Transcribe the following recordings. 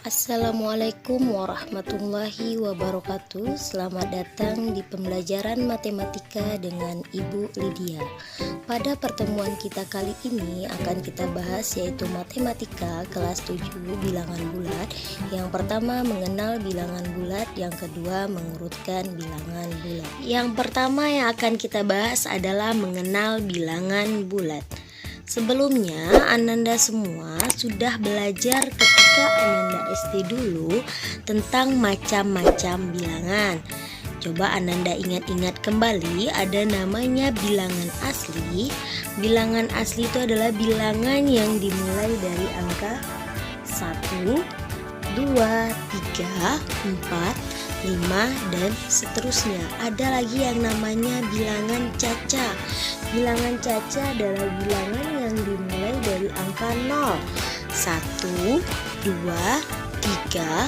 Assalamualaikum warahmatullahi wabarakatuh. Selamat datang di pembelajaran matematika dengan Ibu Lydia. Pada pertemuan kita kali ini akan kita bahas yaitu matematika kelas 7 bilangan bulat. Yang pertama mengenal bilangan bulat, yang kedua mengurutkan bilangan bulat. Yang pertama yang akan kita bahas adalah mengenal bilangan bulat. Sebelumnya, Ananda semua sudah belajar ketika Ananda SD dulu tentang macam-macam bilangan. Coba Ananda ingat-ingat kembali, ada namanya bilangan asli. Bilangan asli itu adalah bilangan yang dimulai dari angka 1, 2, 3, 4, 5 dan seterusnya. Ada lagi yang namanya bilangan caca. Bilangan caca adalah bilangan yang dimulai dari angka 0. 1, 2, 3,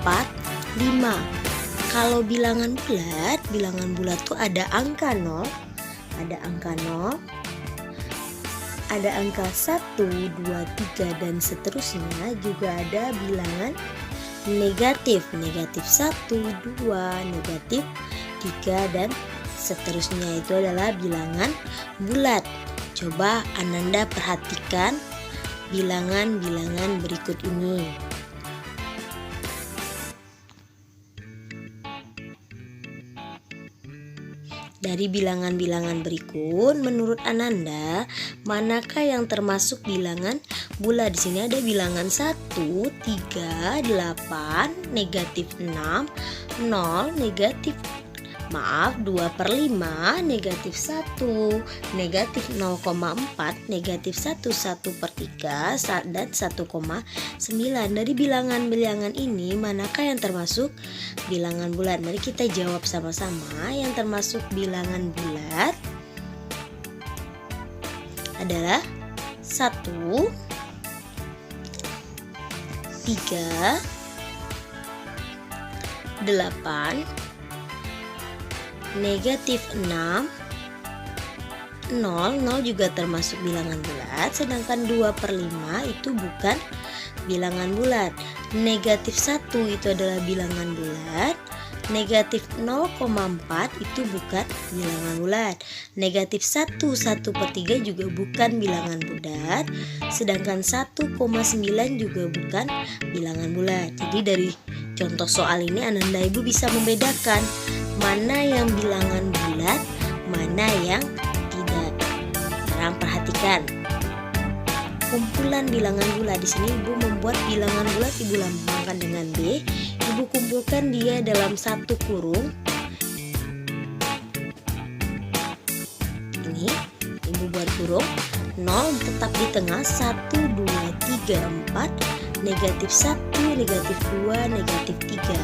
4, 5. Kalau bilangan bulat tuh ada angka 0, ada angka 0, ada angka 1, 2, 3 dan seterusnya. Juga ada bilangan negatif 1, 2, negatif 3 dan seterusnya. Itu adalah bilangan bulat. Coba Ananda perhatikan bilangan-bilangan berikut ini. Dari bilangan-bilangan berikut, menurut Ananda, manakah yang termasuk bilangan bulat? Di sini ada bilangan 1, 3, 8, negatif 6, 0, negatif 2/5, negatif 1, negatif 0,4, negatif 1/3, dan 1,9. Dari bilangan-bilangan ini, manakah yang termasuk bilangan bulat? Mari kita jawab sama-sama. Yang termasuk bilangan bulat adalah 1, 3, 8, negatif 6, 0 juga termasuk bilangan bulat, sedangkan 2/5 itu bukan bilangan bulat. Negatif 1 itu adalah bilangan bulat, negatif 0,4 itu bukan bilangan bulat, negatif 1/3 juga bukan bilangan bulat, sedangkan 1,9 juga bukan bilangan bulat. Jadi dari contoh soal ini Ananda Ibu bisa membedakan mana yang bilangan bulat, mana yang tidak. Sekarang perhatikan kumpulan bilangan bulat. Di sini Ibu membuat bilangan bulat, Ibu lambangkan dengan B. Ibu kumpulkan dia dalam satu kurung. Ini Ibu buat kurung. 0 tetap di tengah, 1, 2, 3, 4, negatif 1, negatif 2, negatif 3.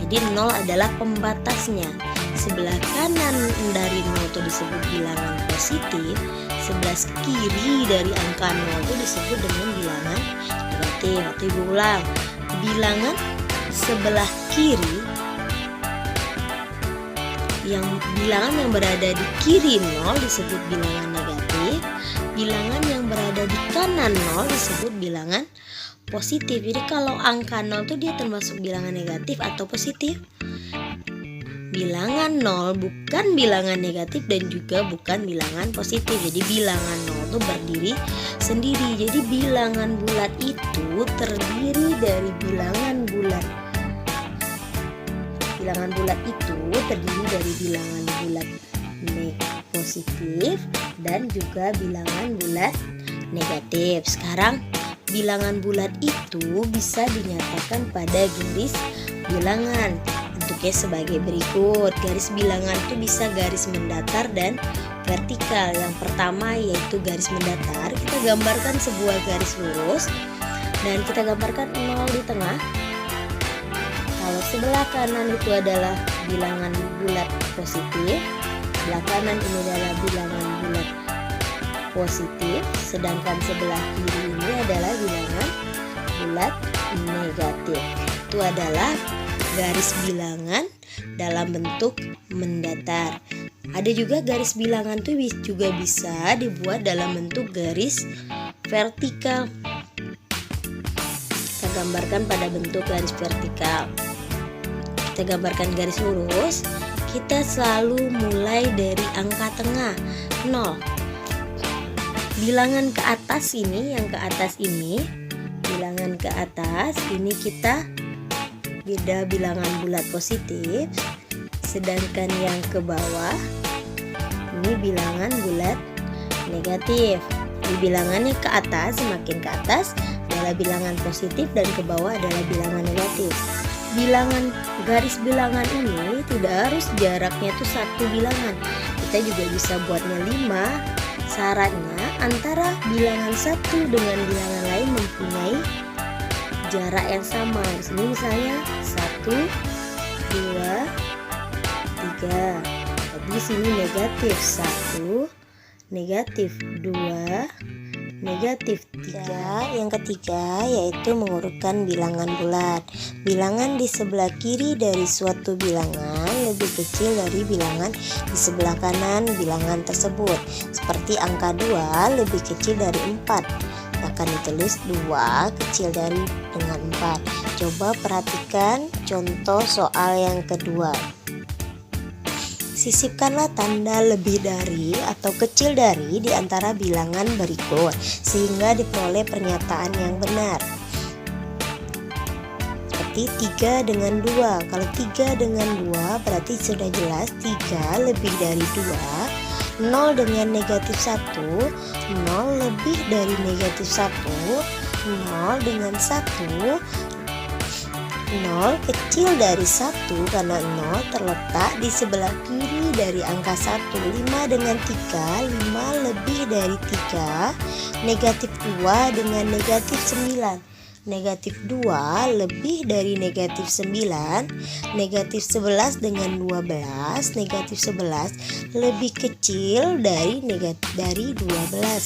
Jadi 0 adalah pembatasnya. Sebelah kanan dari 0 itu disebut bilangan positif, sebelah kiri dari angka 0 itu disebut dengan bilangan negatif. Atau Ibu ulang, bilangan sebelah kiri, bilangan yang berada di kiri 0 disebut bilangan negatif, bilangan yang berada di kanan 0 disebut bilangan positif. Jadi kalau angka 0 itu dia termasuk bilangan negatif atau positif? Bilangan 0 bukan bilangan negatif dan juga bukan bilangan positif. Jadi bilangan 0 itu berdiri sendiri. Jadi bilangan bulat itu terdiri dari bilangan bulat. Bilangan bulat itu terdiri dari bilangan bulat positif dan juga bilangan bulat negatif. Sekarang bilangan bulat itu bisa dinyatakan pada garis bilangan. Bentuknya sebagai berikut. Garis bilangan itu bisa garis mendatar dan vertikal. Yang pertama yaitu garis mendatar. Kita gambarkan sebuah garis lurus dan kita gambarkan 0 di tengah. Kalau sebelah kanan itu adalah bilangan bulat positif, sebelah kanan ini adalah bilangan bulat positif, sedangkan sebelah kiri ini adalah bilangan bulat negatif. Itu adalah garis bilangan dalam bentuk mendatar. Ada juga garis bilangan itu juga bisa dibuat dalam bentuk garis vertikal. Kita gambarkan pada bentuk garis vertikal. Kita gambarkan garis lurus. Kita selalu mulai dari angka tengah 0. Bilangan ke atas ini, yang ke atas ini, bilangan ke atas ini kita beda bilangan bulat positif, sedangkan yang ke bawah ini bilangan bulat negatif. Di bilangannya ke atas, semakin ke atas adalah bilangan positif dan ke bawah adalah bilangan negatif. Bilangan garis bilangan ini tidak harus jaraknya itu satu bilangan. Kita juga bisa buatnya 5. Syaratnya antara bilangan satu dengan bilangan lain mempunyai jarak yang sama. Di sini misalnya 1, 2, 3. Di sini negatif 1, negatif 2, negatif 3. Yang ketiga yaitu mengurutkan bilangan bulat. Bilangan di sebelah kiri dari suatu bilangan lebih kecil dari bilangan di sebelah kanan bilangan tersebut. Seperti angka 2 lebih kecil dari 4, akan ditulis 2 kecil dari dengan 4. Coba perhatikan contoh soal yang kedua. Sisipkanlah tanda lebih dari atau kecil dari di antara bilangan berikut sehingga diperoleh pernyataan yang benar. Seperti 3 dengan 2. Kalau 3 dengan 2 berarti sudah jelas 3 lebih dari 2. 0 dengan negatif 1, 0 lebih dari negatif 1. 0 dengan 1, 0 kecil dari 1 karena 0 terletak di sebelah kiri dari angka 1. 5 dengan 3, 5 lebih dari 3. Negatif 2 dengan negatif 9. Negatif 2 lebih dari negatif 9. Negatif 11 dengan 12. Negatif 11 lebih kecil dari 12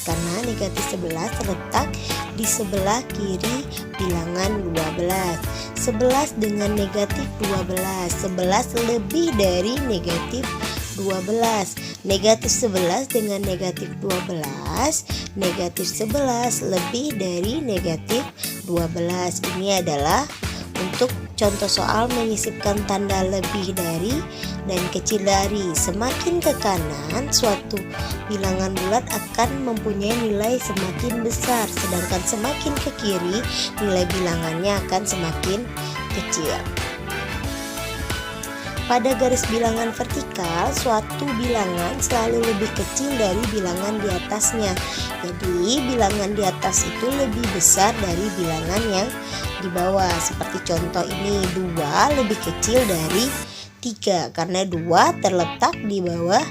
karena negatif 11 terletak di sebelah kiri bilangan 12. 11 dengan negatif 12. 11 lebih dari negatif 12. Negatif 11 dengan negatif 12. Negatif 11 lebih dari negatif 12. Ini adalah untuk contoh soal menyisipkan tanda lebih dari dan kecil dari. Semakin ke kanan, suatu bilangan bulat akan mempunyai nilai semakin besar, sedangkan semakin ke kiri, nilai bilangannya akan semakin kecil. Pada garis bilangan vertikal, suatu bilangan selalu lebih kecil dari bilangan di atasnya. Jadi, bilangan di atas itu lebih besar dari bilangan yang di bawah. Seperti contoh ini, 2 lebih kecil dari 3 karena 2 terletak di bawah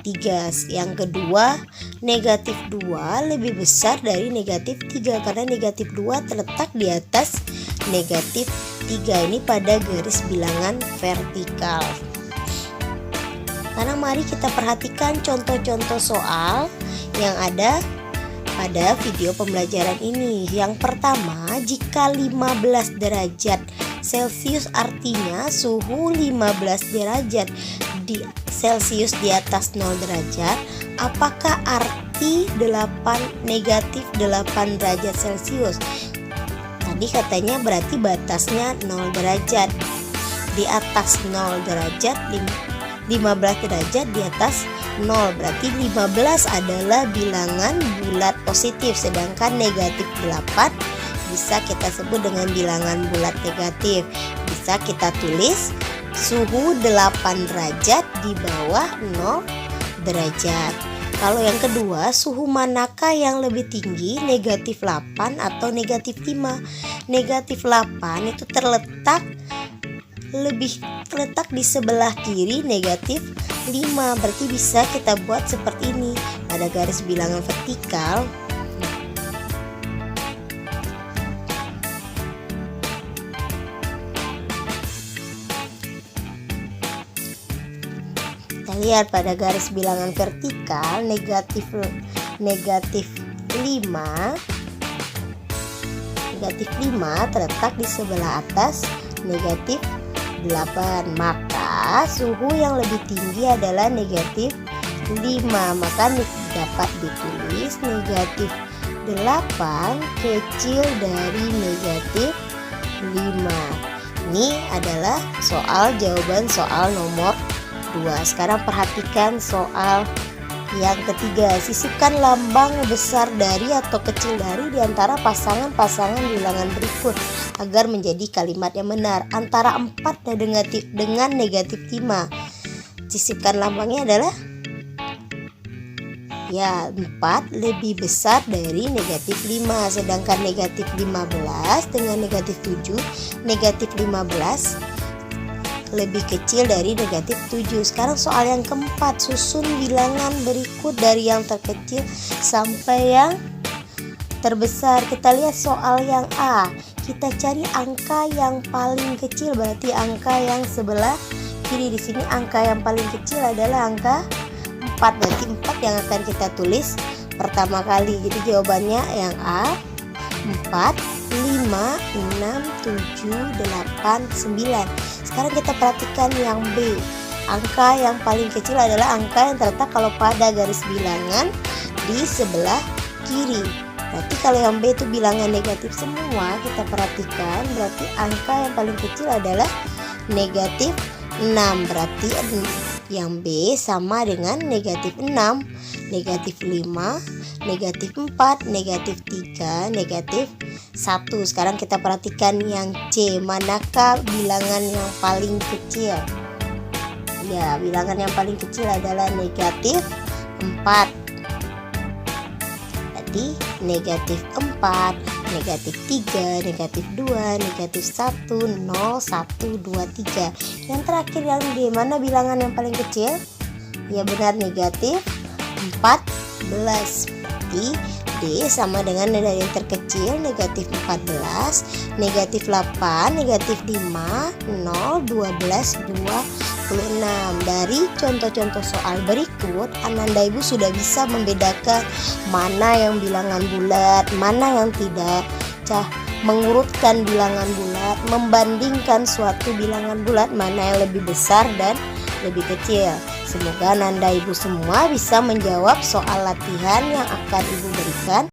3. Yang kedua, negatif 2 lebih besar dari negatif 3 karena negatif 2 terletak di atas negatif 3. Ini pada garis bilangan vertikal. Karena mari kita perhatikan contoh-contoh soal yang ada pada video pembelajaran ini. Yang pertama, jika 15 derajat Celcius artinya suhu 15 derajat di Celcius di atas 0 derajat, apakah arti negatif 8 derajat Celcius? Tadi katanya berarti batasnya 0 derajat. Di atas 0 derajat, 15 derajat di atas 0. Berarti 15 adalah bilangan bulat positif, sedangkan negatif 8 bisa kita sebut dengan bilangan bulat negatif. Bisa kita tulis suhu 8 derajat di bawah 0 derajat. Kalau yang kedua, suhu manakah yang lebih tinggi, negatif 8 atau negatif 5? Negatif 8 itu terletak di sebelah kiri negatif 5. Berarti bisa kita buat seperti ini pada garis bilangan vertikal. Lihat pada garis bilangan vertikal negatif 5 terletak di sebelah atas negatif 8, maka suhu yang lebih tinggi adalah negatif 5, maka dapat ditulis negatif 8 kecil dari negatif 5. Ini adalah soal jawaban soal nomor 2. Sekarang perhatikan soal yang ketiga. Sisipkan lambang besar dari atau kecil dari di antara pasangan-pasangan bilangan berikut agar menjadi kalimat yang benar. Antara 4 dengan negatif 5. Sisipkan lambangnya adalah 4 lebih besar dari negatif 5. Sedangkan negatif 15 dengan negatif 7, negatif 15 lebih kecil dari negatif 7. Sekarang soal yang keempat, susun bilangan berikut dari yang terkecil sampai yang terbesar. Kita lihat soal yang A. Kita cari angka yang paling kecil, berarti angka yang sebelah kiri. Di sini angka yang paling kecil adalah angka 4, berarti 4 yang akan kita tulis pertama kali. Jadi jawabannya yang A 4, 5, 6, 7, 8, 9. Sekarang kita perhatikan yang B. Angka yang paling kecil adalah angka yang terletak kalau pada garis bilangan di sebelah kiri. Berarti kalau yang B itu bilangan negatif semua, kita perhatikan berarti angka yang paling kecil adalah negatif 6. Berarti yang B sama dengan negatif 6, negatif 5, negatif 4, negatif 3, negatif 1. Sekarang kita perhatikan yang C. Manakah bilangan yang paling kecil? Ya, bilangan yang paling kecil adalah negatif 4. Berarti negatif 4, negatif 3, negatif 2, negatif 1, 0, 1, 2, 3. Yang terakhir yang D. Mana bilangan yang paling kecil? Ya benar, negatif 14. Berarti D sama dengan nilai yang terkecil negatif 14, negatif 8, negatif 5, 0, 12, 26. Dari contoh-contoh soal berikut, Ananda Ibu sudah bisa membedakan mana yang bilangan bulat, mana yang tidak. Mengurutkan bilangan bulat, membandingkan suatu bilangan bulat mana yang lebih besar dan lebih kecil. Semoga Ananda Ibu semua bisa menjawab soal latihan yang akan Ibu berikan.